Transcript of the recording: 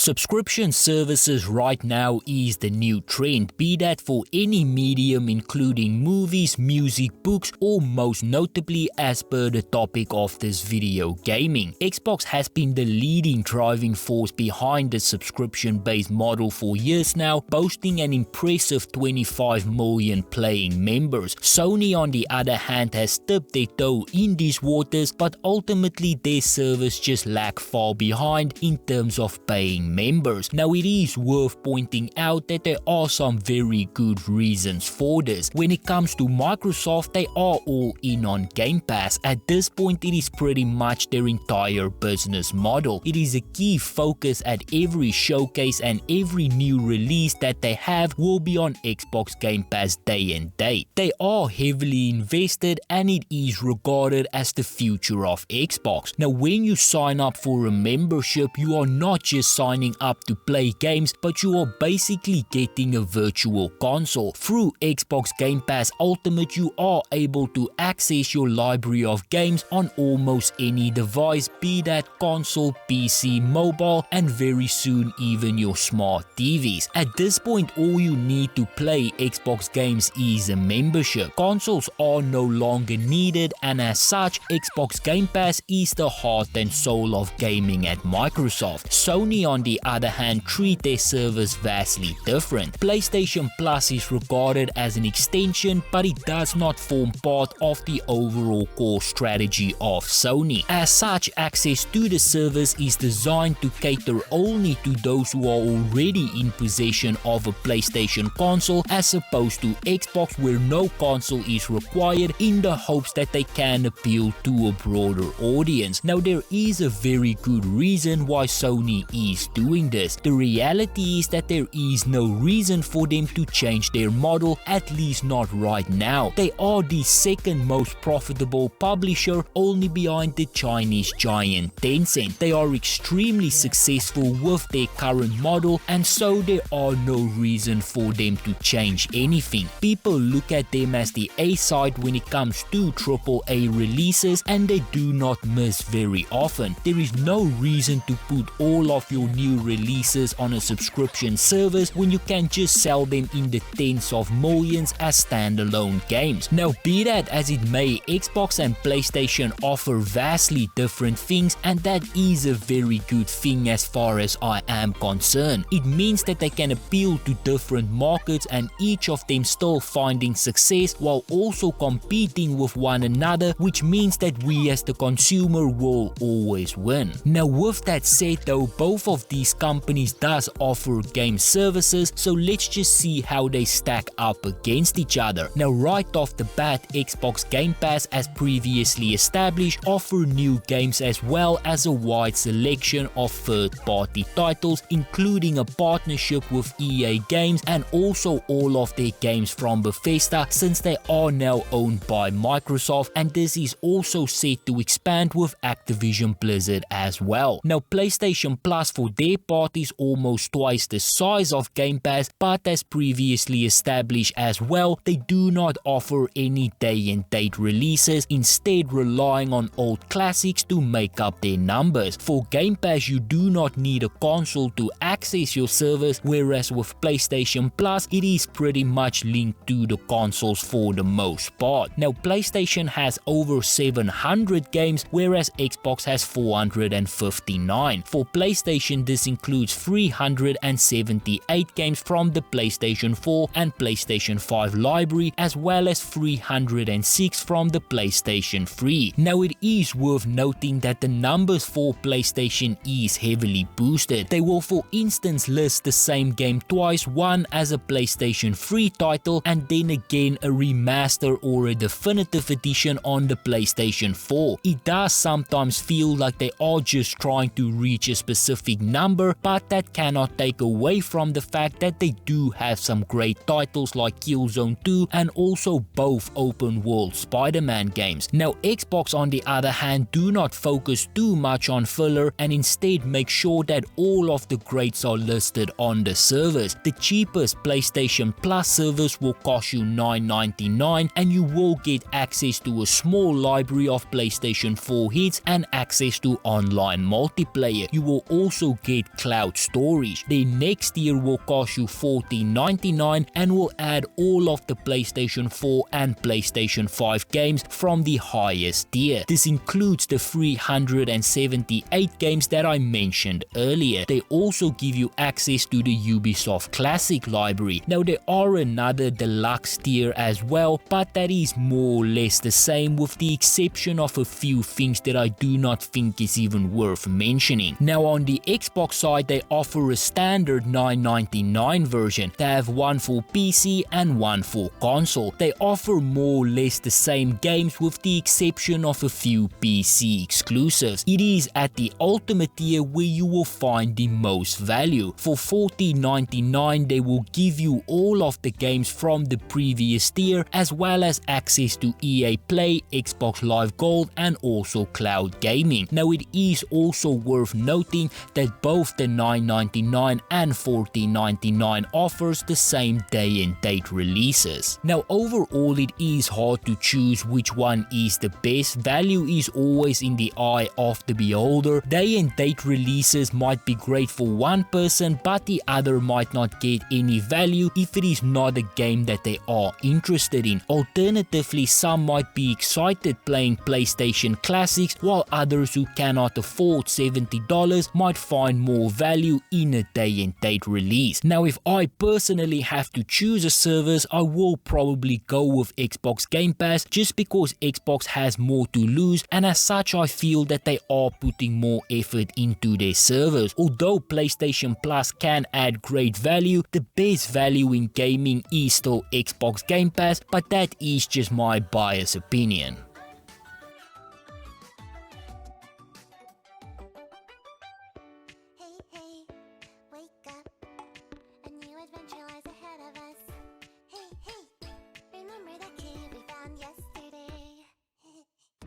Subscription services right now is the new trend, be that for any medium including movies, music, books, or most notably as per the topic of this video, gaming. Xbox has been the leading driving force behind the subscription-based model for years now, boasting an impressive 25 million playing members. Sony on the other hand has dipped their toe in these waters, but ultimately their service just lag far behind in terms of paying members. Now it is worth pointing out that there are some very good reasons for this. When it comes to Microsoft, they are all in on Game Pass. At this point it is pretty much their entire business model. It is a key focus at every showcase, and every new release that they have will be on Xbox Game Pass day and date. They are heavily invested and it is regarded as the future of Xbox. Now when you sign up for a membership, you are not just signing up to play games, but you are basically getting a virtual console. Through Xbox Game Pass Ultimate, you are able to access your library of games on almost any device, be that console, PC, mobile, and very soon even your smart TVs. At this point, all you need to play Xbox games is a membership. Consoles are no longer needed, and as such, Xbox Game Pass is the heart and soul of gaming at Microsoft. Sony on the other hand treat their service vastly different. PlayStation Plus is regarded as an extension, but it does not form part of the overall core strategy of Sony. As such, access to the service is designed to cater only to those who are already in possession of a PlayStation console, as opposed to Xbox where no console is required, in the hopes that they can appeal to a broader audience. Now there is a very good reason why Sony is doing this. The reality is that there is no reason for them to change their model, at least not right now. They are the second most profitable publisher, only behind the Chinese giant Tencent. They are extremely successful with their current model, and so there are no reason for them to change anything. People look at them as the A side when it comes to AAA releases, and they do not miss very often. There is no reason to put all of your new releases on a subscription service when you can just sell them in the tens of millions as standalone games. Now be that as it may, Xbox and PlayStation offer vastly different things, and that is a very good thing as far as I am concerned. It means that they can appeal to different markets and each of them still finding success while also competing with one another, which means that we as the consumer will always win. Now with that said though, both of these companies does offer game services, so let's just see how they stack up against each other. Now right off the bat, Xbox Game Pass, as previously established, offer new games as well as a wide selection of third-party titles, including a partnership with EA Games and also all of their games from Bethesda, since they are now owned by Microsoft, and this is also set to expand with Activision Blizzard as well. Now PlayStation Plus for their part is almost twice the size of Game Pass, but as previously established as well, they do not offer any day and date releases, instead relying on old classics to make up their numbers. For Game Pass, you do not need a console to access your service, whereas with PlayStation Plus, it is pretty much linked to the consoles for the most part. Now PlayStation has over 700 games, whereas Xbox has 459. For PlayStation, this includes 378 games from the PlayStation 4 and PlayStation 5 library, as well as 306 from the PlayStation 3. Now it is worth noting that the numbers for PlayStation is heavily boosted. They will for instance list the same game twice, one as a PlayStation 3 title and then again a remaster or a definitive edition on the PlayStation 4. It does sometimes feel like they are just trying to reach a specific number, but that cannot take away from the fact that they do have some great titles like Killzone 2 and also both open world Spider-Man games. Now Xbox on the other hand do not focus too much on filler and instead make sure that all of the greats are listed on the service. The cheapest PlayStation Plus service will cost you $9.99 and you will get access to a small library of PlayStation 4 hits and access to online multiplayer. You will also get get cloud storage. Their next tier will cost you $14.99 and will add all of the PlayStation 4 and PlayStation 5 games from the highest tier. This includes the 378 games that I mentioned earlier. They also give you access to the Ubisoft Classic library. Now there are another deluxe tier as well, but that is more or less the same with the exception of a few things that I do not think is even worth mentioning. Now on the Xbox side, they offer a standard $9.99 version. They have one for PC and one for console. They offer more or less the same games with the exception of a few PC exclusives. It is at the ultimate tier where you will find the most value. For $14.99 they will give you all of the games from the previous tier as well as access to EA Play, Xbox Live Gold and also cloud gaming. Now it is also worth noting that both the $9.99 and $14.99 offers the same day and date releases. Now overall it is hard to choose which one is the best. Value is always in the eye of the beholder. Day and date releases might be great for one person, but the other might not get any value if it is not a game that they are interested in. Alternatively, some might be excited playing PlayStation classics, while others who cannot afford $70 might find more value in a day and date release. Now if I personally have to choose a service, I will probably go with Xbox Game Pass just because Xbox has more to lose, and as such I feel that they are putting more effort into their servers. Although PlayStation Plus can add great value, the best value in gaming is still Xbox Game Pass, but that is just my biased opinion.